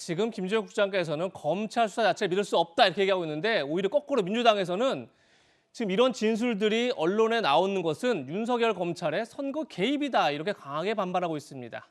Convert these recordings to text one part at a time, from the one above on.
지금 김준영 국장께서는 검찰 수사 자체를 믿을 수 없다 이렇게 얘기하고 있는데 오히려 거꾸로 민주당에서는 지금 이런 진술들이 언론에 나오는 것은 윤석열 검찰의 선거 개입이다 이렇게 강하게 반발하고 있습니다.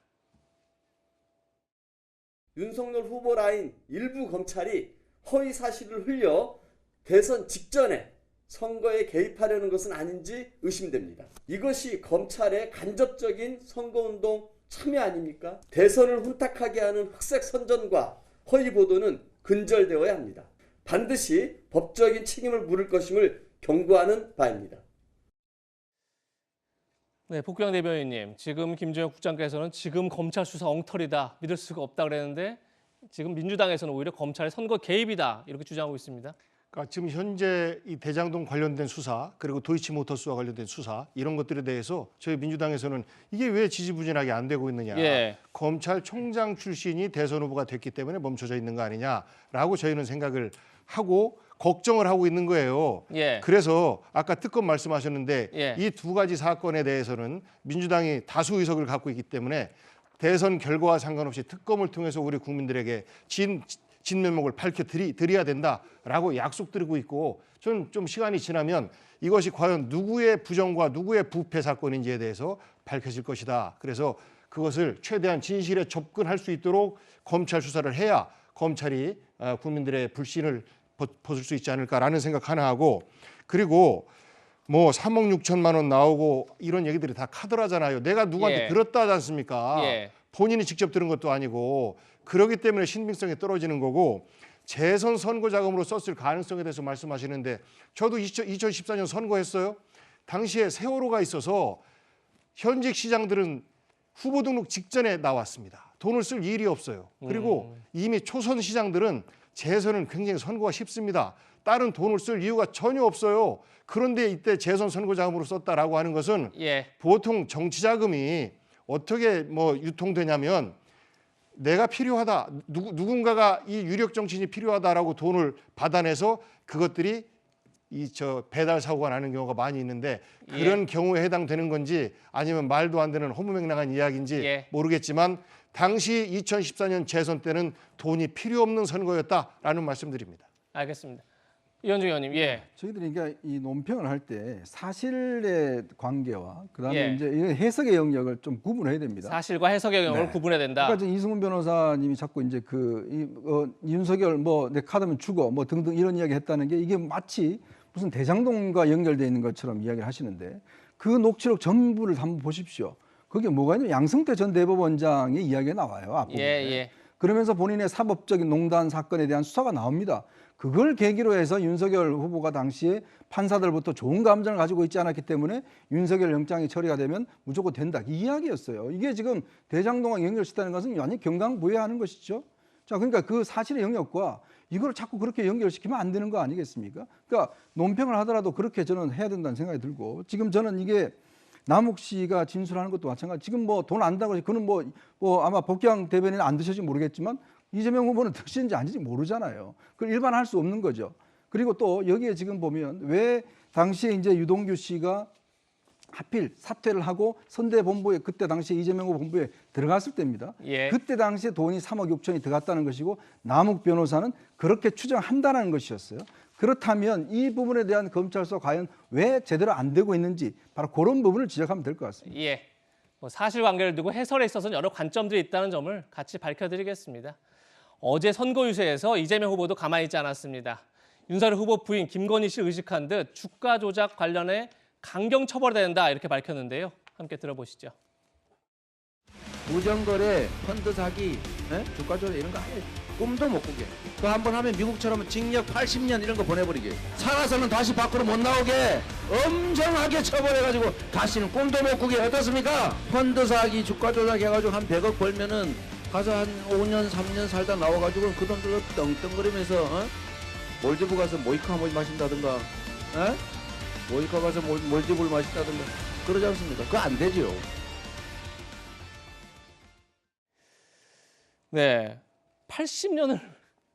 윤석열 후보 라인 일부 검찰이 허위 사실을 흘려 대선 직전에 선거에 개입하려는 것은 아닌지 의심됩니다. 이것이 검찰의 간접적인 선거운동 참여 아닙니까? 대선을 혼탁하게 하는 흑색 선전과 허위 보도는 근절되어야 합니다. 반드시 법적인 책임을 물을 것임을 경고하는 바입니다. 네, 복귀영 대변인님, 지금 김준영 국장께서는 지금 검찰 수사 엉터리다, 믿을 수가 없다 그랬는데 지금 민주당에서는 오히려 검찰의 선거 개입이다 이렇게 주장하고 있습니다. 그러니까 지금 현재 이 대장동 관련된 수사 그리고 도이치모터스와 관련된 수사 이런 것들에 대해서 저희 민주당에서는 이게 왜 지지부진하게 안 되고 있느냐. 검찰총장 출신이 대선 후보가 됐기 때문에 멈춰져 있는 거 아니냐라고 저희는 생각을 하고 걱정을 하고 있는 거예요. 그래서 아까 특검 말씀하셨는데 이 두 가지 사건에 대해서는 민주당이 다수 의석을 갖고 있기 때문에 대선 결과와 상관없이 특검을 통해서 우리 국민들에게 진면목을 밝혀드려야 된다라고 약속드리고 있고 저는 좀 시간이 지나면 이것이 과연 누구의 부정과 누구의 부패 사건인지에 대해서 밝혀질 것이다. 그래서 그것을 최대한 진실에 접근할 수 있도록 검찰 수사를 해야 검찰이 국민들의 불신을 벗을 수 있지 않을까라는 생각 하나 하고 그리고 뭐 3억 6천만 원 나오고 이런 얘기들이 다 카더라잖아요. 내가 누구한테 들었다 하지 않습니까? 본인이 직접 들은 것도 아니고 그렇기 때문에 신빙성이 떨어지는 거고 재선 선거 자금으로 썼을 가능성에 대해서 말씀하시는데 저도 2014년 선거했어요. 당시에 세월호가 있어서 현직 시장들은 후보 등록 직전에 나왔습니다. 돈을 쓸 일이 없어요. 그리고 이미 초선 시장들은 재선은 굉장히 선거가 쉽습니다. 다른 돈을 쓸 이유가 전혀 없어요. 그런데 이때 재선 선거 자금으로 썼다라고 하는 것은 보통 정치 자금이 어떻게 뭐 유통되냐면 내가 필요하다, 누군가가 이 유력 정치인이 필요하다라고 돈을 받아내서 그것들이 배달 사고가 나는 경우가 많이 있는데 그런 경우에 해당되는 건지 아니면 말도 안 되는 허무맹랑한 이야기인지 모르겠지만 당시 2014년 재선 때는 돈이 필요 없는 선거였다라는 말씀드립니다. 알겠습니다. 이현중 의원님, 저희들이 그러니까 이 논평을 할 때 사실의 관계와 그다음에 이제 해석의 영역을 좀 구분해야 됩니다. 사실과 해석의 영역을 구분해야 된다. 그러니까 이승훈 변호사님이 자꾸 이제 윤석열 뭐 내 카드면 주고 뭐 등등 이런 이야기 했다는 게 이게 마치 무슨 대장동과 연결되어 있는 것처럼 이야기를 하시는데 그 녹취록 전부를 한번 보십시오. 그게 뭐가 있냐면 양승태 전 대법원장의 이야기가 나와요. 앞부분에. 그러면서 본인의 사법적인 농단 사건에 대한 수사가 나옵니다. 그걸 계기로 해서 윤석열 후보가 당시에 판사들부터 좋은 감정을 가지고 있지 않았기 때문에 윤석열 영장이 처리가 되면 무조건 된다. 이 이야기였어요. 이게 지금 대장동과 연결시키는 것은 완전히 경강부회하는 것이죠. 자, 그러니까 그 사실의 영역과 이걸 자꾸 그렇게 연결시키면 안 되는 거 아니겠습니까? 그러니까 논평을 하더라도 그렇게 저는 해야 된다는 생각이 들고 지금 저는 이게 남욱 씨가 진술하는 것도 마찬가지. 지금 뭐 돈 안다고 그는 뭐 아마 복귀영 대변인은 안 드실지 모르겠지만 이재명 후보는 드시는지 아닌지 모르잖아요. 그걸 일반화할 수 없는 거죠. 그리고 또 여기에 지금 보면 왜 당시에 이제 유동규 씨가 하필 사퇴를 하고 선대본부에 그때 당시에 이재명 후보 본부에 들어갔을 때입니다. 그때 당시에 돈이 3억 6천이 들어갔다는 것이고 남욱 변호사는 그렇게 추정한다는 것이었어요. 그렇다면 이 부분에 대한 검찰 수사 과연 왜 제대로 안 되고 있는지 바로 그런 부분을 지적하면 될 것 같습니다. 뭐 사실관계를 두고 해설에 있어서는 여러 관점들이 있다는 점을 같이 밝혀드리겠습니다. 어제 선거 유세에서 이재명 후보도 가만히 있지 않았습니다. 윤석열 후보 부인 김건희 씨 의식한 듯 주가 조작 관련해 강경 처벌해야 된다 이렇게 밝혔는데요. 함께 들어보시죠. 무정거래, 펀드 사기, 주가 조작 이런 거 아예 꿈도 못 꾸게. 그거 한번 하면 미국처럼 징역 80년 이런 거 보내버리게. 살아서는 다시 밖으로 못 나오게 엄정하게 처벌해가지고 다시는 꿈도 못 꾸게. 어떻습니까? 펀드 사기, 주가 조작 해가지고 한 100억 벌면은 가서 한 5년, 3년 살다 나와가지고 그 돈들로 떵떵거리면서 몰디브 가서 모히카 마신다든가, 모히카 가서 몰디브를 마신다든가 그러지 않습니까? 그거 안 되지요. 네, 80년을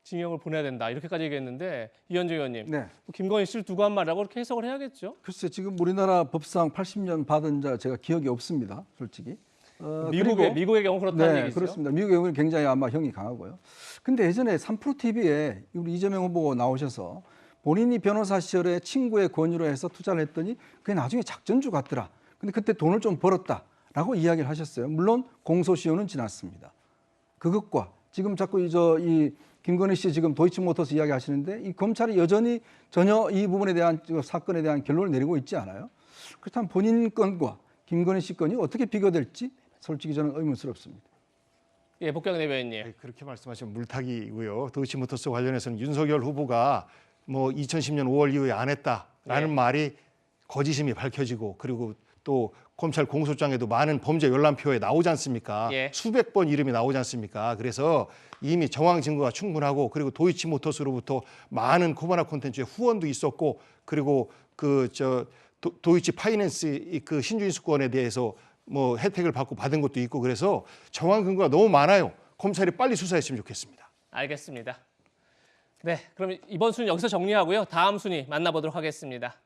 징역을 보내야 된다 이렇게까지 얘기했는데 이현중 의원님, 김건희 씨를 두고 한 말이라고 그렇게 해석을 해야겠죠? 글쎄 지금 우리나라 법상 80년 받은 자 제가 기억이 없습니다, 솔직히. 미국의 경우 그렇다는 네, 얘기죠. 그렇습니다. 미국의 경우는 굉장히 아마 형이 강하고요. 근데 예전에 3프로 TV에 우리 이재명 후보 나오셔서 본인이 변호사 시절에 친구의 권유로 해서 투자를 했더니 그게 나중에 작전주 같더라. 근데 그때 돈을 좀 벌었다라고 이야기를 하셨어요. 물론 공소시효는 지났습니다. 그것과 지금 자꾸 이 김건희 씨 지금 도이치모터스 이야기 하시는데 이 검찰이 여전히 전혀 이 부분에 대한 사건에 대한 결론을 내리고 있지 않아요. 그렇다면 본인 건과 김건희 씨 건이 어떻게 비교될지 솔직히 저는 의문스럽습니다. 예, 복경 대변인님. 그렇게 말씀하시면 물타기고요. 도이치모터스 관련해서는 윤석열 후보가 뭐 2010년 5월 이후에 안 했다라는 말이 거짓임이 밝혀지고 그리고 또 검찰 공소장에도 많은 범죄 열람표에 나오지 않습니까? 수백 번 이름이 나오지 않습니까? 그래서 이미 정황 증거가 충분하고 그리고 도이치모터스로부터 많은 코바나 콘텐츠의 후원도 있었고 그리고 도이치 파이낸스 그 신주인수권에 대해서 뭐 혜택을 받은 것도 있고 그래서 정황 근거가 너무 많아요. 검찰이 빨리 수사했으면 좋겠습니다. 알겠습니다. 네, 그럼 이번 순위 여기서 정리하고요. 다음 순위 만나보도록 하겠습니다.